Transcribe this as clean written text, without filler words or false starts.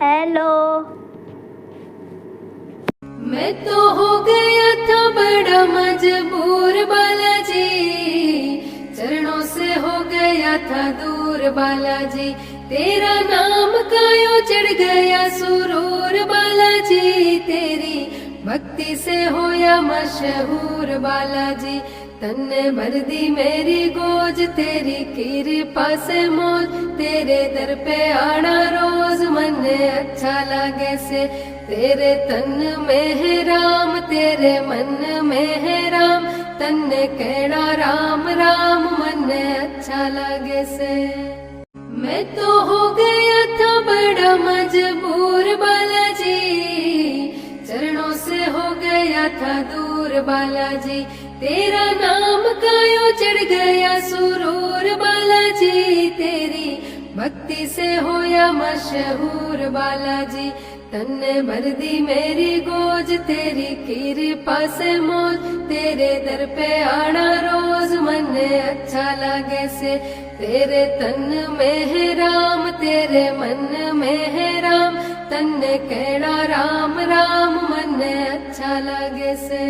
Hello. मैं तो हो गया था बड़ा मजबूर बालाजी, चरणों से हो गया था दूर बालाजी, तेरा नाम कायो चढ़ गया सुरूर बालाजी, तेरी भक्ति से होया मशहूर बालाजी, तन्ने भर दी मेरी गोज, तेरी कृपा से मौज, तेरे दर पे आना रोज मन्ने अच्छा लागे से, तेरे तन में है राम, तेरे मन में है राम, तन्ने कहना राम राम मन्ने अच्छा लागे से। मैं तो हो गया था बड़ा मजबूर बालाजी, चरणों से हो गया था दूर बालाजी, तेरा नाम कायो चढ़ गया सुरूर बालाजी, तेरी भक्ति से होया मशहूर बालाजी, तन्ने भर दी मेरी गोज, तेरी कृपा से मौज, तेरे दर पे आना रोज मन्ने अच्छा लागे से, तेरे तन में है राम, तेरे मन में है राम, तन्ने कहना राम राम मन्ने अच्छा लागे से।